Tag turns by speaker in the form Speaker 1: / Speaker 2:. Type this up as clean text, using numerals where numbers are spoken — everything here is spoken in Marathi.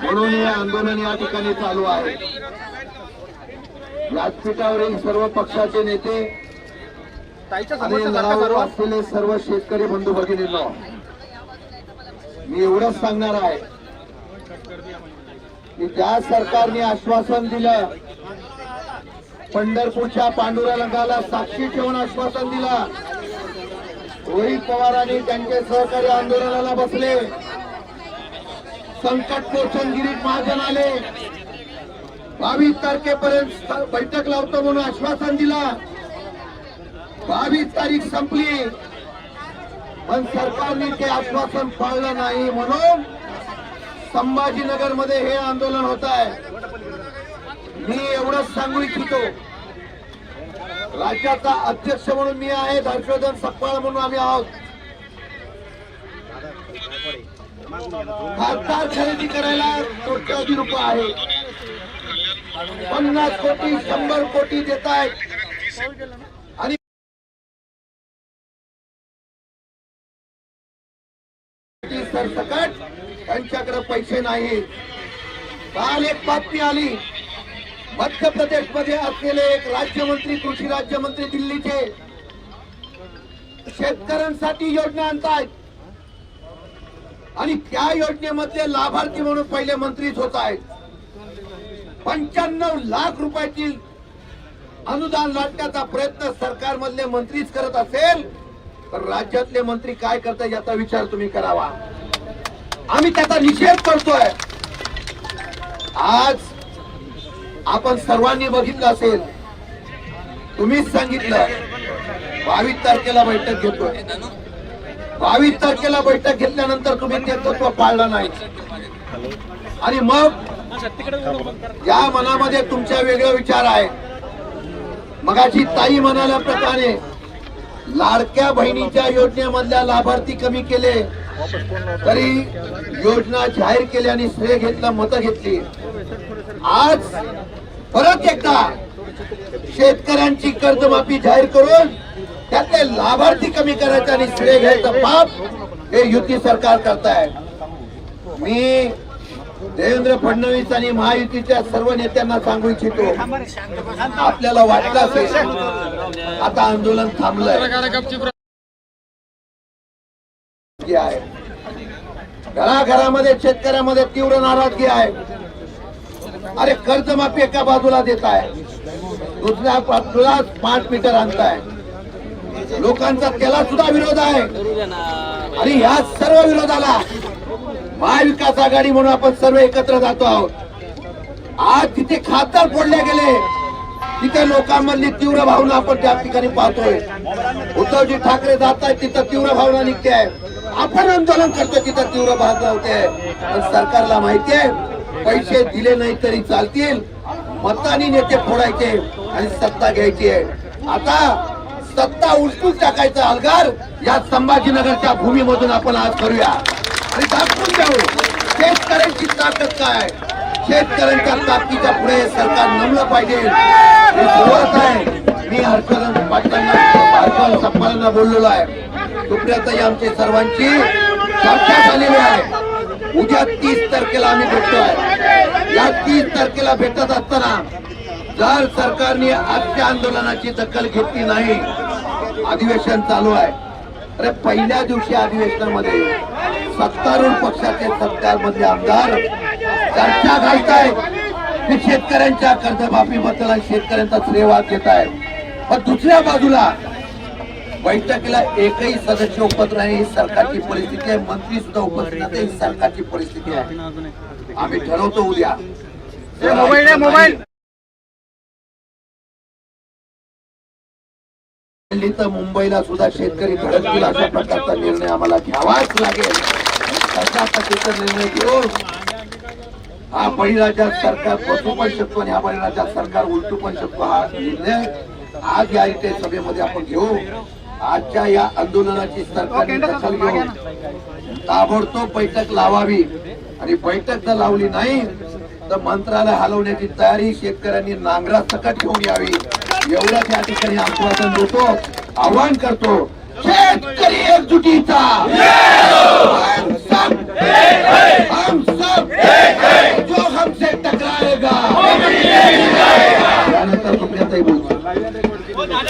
Speaker 1: म्हणून हे आंदोलन या ठिकाणी चालू आहे। व्यासपीठावरील सर्व पक्षाचे नेते आणि लढाऊ असलेले सर्व शेतकरी बंधू भगिनींनो, मी एवढंच सांगणार आहे की ज्या सरकारने आश्वासन दिलं, पंढरपूरच्या पांडुरंगाला साक्षी ठेवून आश्वासन दिलं, रोहित पवारांनी त्यांचे सहकारी आंदोलनाला बसले, संकट मोचन गिरीश महाजन आले, 22 तारखेपर्यंत बैठक लावतो म्हणून आश्वासन दिला, 22 तारीख संपली पण सरकारने ते आश्वासन पाळलं नाही, म्हणून संभाजीनगर मध्ये हे आंदोलन होत आहे। मी एवढंच सांगू इच्छितो, राज्याचा अध्यक्ष म्हणून मी आहे, हर्षवर्धन सपकाळ म्हणून आम्ही आहोत। खासदार खरेदी करायला कोट्यवधी रुपये आहे, 50 कोटी 100 कोटी देत आहेत आणि सरसकट त्यांच्याकडे पैसे नाही। काल एक बातमी आली, मध्य प्रदेश मध्ये असलेले एक राज्यमंत्री, कृषी राज्यमंत्री दिल्लीचे, शेतकऱ्यांसाठी योजना आणतायत आणि त्या योजनेमध्ये लाभार्थी म्हणून पहिले मंत्रीच होत आहेत। 95 लाख रुपयाची अनुदान लाटण्याचा प्रयत्न सरकारमधले मंत्रीच करत असेल तर राज्यातले मंत्री काय करतात याचा विचार तुम्ही करावा। आम्ही त्याचा निषेध करतोय। आज आपण सर्वांनी बघितलं असेल, तुम्हीच सांगितलं 22 तारखेला बैठक घेतोय, 22 तारखेला बैठक घेतल्यानंतर तुम्ही ते तत्व पाळलं नाही आणि मग या मनामध्ये तुमच्या वेगळे विचार आहे। मगाची ताई म्हणाल्याप्रमाणे लाडक्या बहिणीच्या योजनेमधल्या लाभार्थी कमी केले तरी योजना जाहीर केली आणि श्रेय घेतला, मतं घेतली। आज परत एकदा शेतकऱ्यांची कर्जमाफी जाहीर करून त्यातले लाभार्थी कमी करायचे आणि श्रेय घ्यायचं पाप हे युती सरकार करताय। मी देवेंद्र फडणवीस आणि महायुतीच्या सर्व नेत्यांना सांगू इच्छितो, आपल्याला वाटलं असेल आता आंदोलन थांबलंय, घराघरामध्ये शेतकऱ्यामध्ये तीव्र नाराजगी आहे। अरे कर्जमाफी एका बाजूला देत आहे, दुसऱ्या बाजूला स्मार्ट मीटर आणताय, लोकांचा त्याला सुद्धा विरोध आहे आणि या सर्व विरोधाला महाविकास आघाडी म्हणून आपण सर्व एकत्र जातो आहोत। आज तिथे खासदार फोडले गेले, तिथे लोकांमधली तीव्र भावना आपण त्या ठिकाणी पाहतोय। उद्धवजी ठाकरे जात आहेत तिथं तीव्र भावना निघते आहे, आपण आंदोलन करतो तिथं तीव्र भावना होते। पण सरकारला माहिती आहे पैसे दिले नाही तरी चालतील, मतांनी नेते फोडायचे आणि सत्ता घ्यायची आहे। आता सत्ता उलटून टाकायचा अलगार या संभाजीनगरच्या भूमीमधून आपण आज करूया आणि दाखवून देऊ शेतकऱ्यांची ताकद काय, शेतकऱ्यांच्या ताकदीच्या पुढे सरकार नमलं पाहिजे। हे सुरुवात आहे। मी हर्षवर्धन पाटलांना सप्पाळांना बोललेलो आहे, सुप्रियाताई आमची सर्वांची चर्चा झालेली आहे। उद्या 30 तारखेला आम्ही भेटतोय। या 30 तारखेला भेटत असताना जर सरकारने आजच्या आंदोलनाची दखल घेतली नाही, अधिवेशन चालू आहे। अरे पहिल्या दिवशी अधिवेशनामध्ये सत्तारूढ पक्षाचे सरकारमधले आमदार चर्चा घालतायत की शेतकऱ्यांच्या कर्जमाफीबद्दल आणि शेतकऱ्यांचा श्रेयवाद घेत आहेत, पण दुसऱ्या बाजूला बैठकीला एकही सदस्य उपस्थित नाही। ही सरकारची परिस्थिती आहे, मंत्री सुद्धा उपस्थित नाही, ही सरकारची परिस्थिती आहे। आम्ही ठरवतो उद्या तर मुंबईला सुद्धा शेतकरी धडकतील अशा प्रकारचा निर्णय आम्हाला घ्यावाच लागेल। अशा पद्धतीचा निर्णय घेऊन हा बळीराजा सरकार बसू पण शकतो आणि हा बळीराजा सरकार उलटू पण शकतो। हा निर्णय आज या इथे सभेमध्ये आपण घेऊ। आजच्या या आंदोलनाची सरकारने दखल घेऊन ताबडतोब बैठक लावावी आणि बैठक जर लावली नाही तर मंत्रालय हलवण्याची तयारी शेतकऱ्यांनी नांगरा सकट घेऊन यावी, एवढंच या ठिकाणी आश्वासन देतो, आवाहन करतो। शेतकरी एकजुटीचा हम सब ताई बोलतो.